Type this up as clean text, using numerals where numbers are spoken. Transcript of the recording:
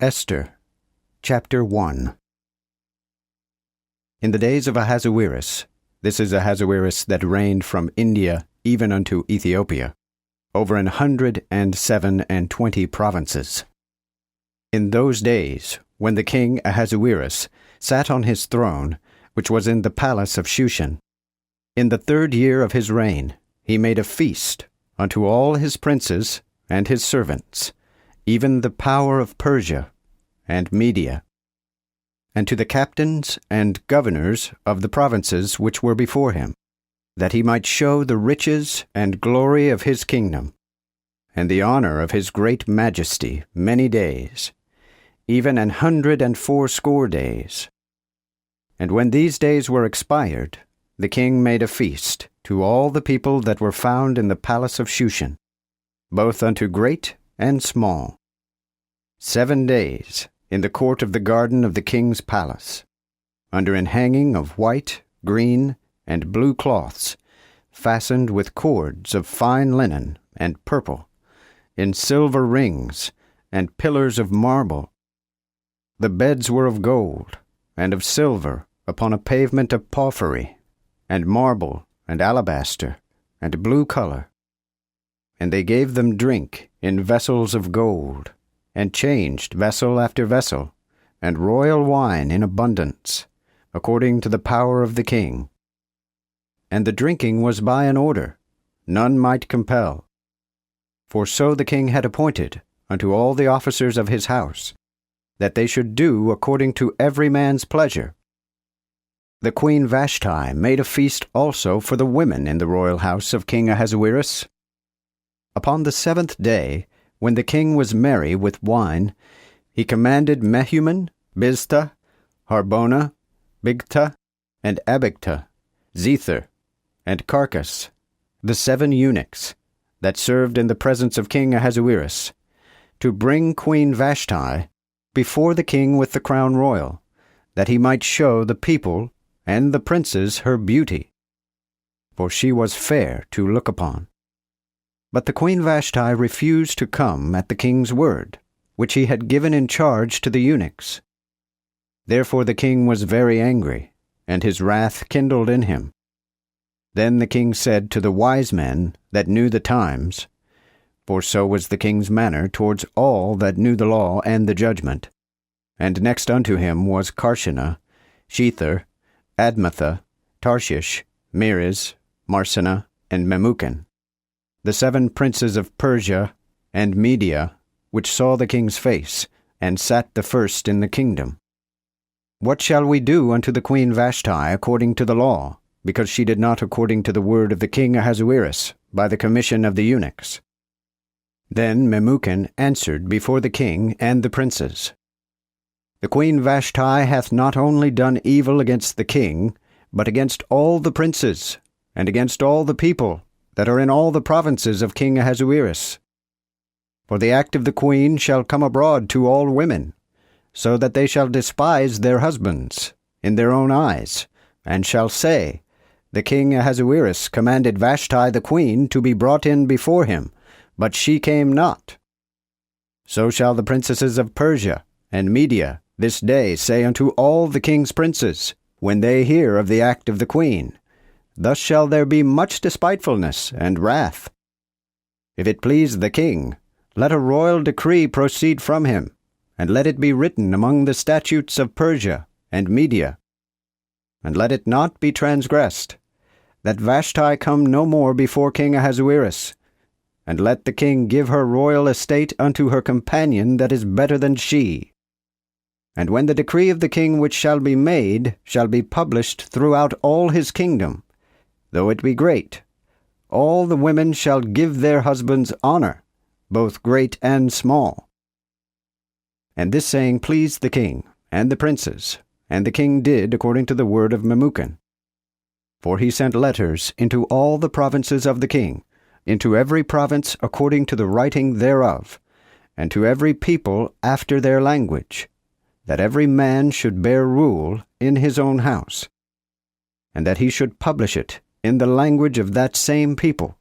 Esther, chapter 1. In the days of Ahasuerus, this is Ahasuerus that reigned from India even unto Ethiopia, over 127 provinces. In those days, when the king Ahasuerus sat on his throne, which was in the palace of Shushan, in the 3rd year of his reign, he made a feast unto all his princes and his servants, even the power of Persia and Media, and to the captains and governors of the provinces which were before him, that he might show the riches and glory of his kingdom, and the honor of his great majesty many days, even 180 days. And when these days were expired, the king made a feast to all the people that were found in the palace of Shushan, both unto great and small, 7 days in the court of the garden of the king's palace, under an hanging of white, green, and blue cloths, fastened with cords of fine linen and purple, in silver rings, and pillars of marble. The beds were of gold, and of silver, upon a pavement of porphyry, and marble, and alabaster, and blue color. And they gave them drink in vessels of gold, and changed vessel after vessel, and royal wine in abundance, according to the power of the king. And the drinking was by an order, none might compel. For so the king had appointed unto all the officers of his house, that they should do according to every man's pleasure. The queen Vashti made a feast also for the women in the royal house of King Ahasuerus. Upon the 7th day, when the king was merry with wine, he commanded Mehuman, Biztha, Harbona, Bigtha, and Abagtha, Zethar, and Carcas, the 7 eunuchs, that served in the presence of King Ahasuerus, to bring Queen Vashti before the king with the crown royal, that he might show the people and the princes her beauty, for she was fair to look upon. But the queen Vashti refused to come at the king's word, which he had given in charge to the eunuchs. Therefore the king was very angry, and his wrath kindled in him. Then the king said to the wise men that knew the times, for so was the king's manner towards all that knew the law and the judgment, and next unto him was Carshena, Shethar, Admatha, Tarshish, Meres, Marsena, and Memucan, the 7 princes of Persia and Media, which saw the king's face, and sat the first in the kingdom. What shall we do unto the queen Vashti according to the law, because she did not according to the word of the king Ahasuerus, by the commission of the eunuchs? Then Memucan answered before the king and the princes, The queen Vashti hath not only done evil against the king, but against all the princes, and against all the people that are in all the provinces of King Ahasuerus. For the act of the queen shall come abroad to all women, so that they shall despise their husbands in their own eyes, and shall say, The king Ahasuerus commanded Vashti the queen to be brought in before him, but she came not. So shall the princesses of Persia and Media this day say unto all the king's princes, when they hear of the act of the queen, Thus shall there be much despitefulness and wrath. If it please the king, let a royal decree proceed from him, and let it be written among the statutes of Persia and Media. And let it not be transgressed, that Vashti come no more before King Ahasuerus, and let the king give her royal estate unto her companion that is better than she. And when the decree of the king which shall be made shall be published throughout all his kingdom, though it be great, all the women shall give their husbands honor, both great and small. And this saying pleased the king and the princes, and the king did according to the word of Memucan. For he sent letters into all the provinces of the king, into every province according to the writing thereof, and to every people after their language, that every man should bear rule in his own house, and that he should publish it in the language of that same people,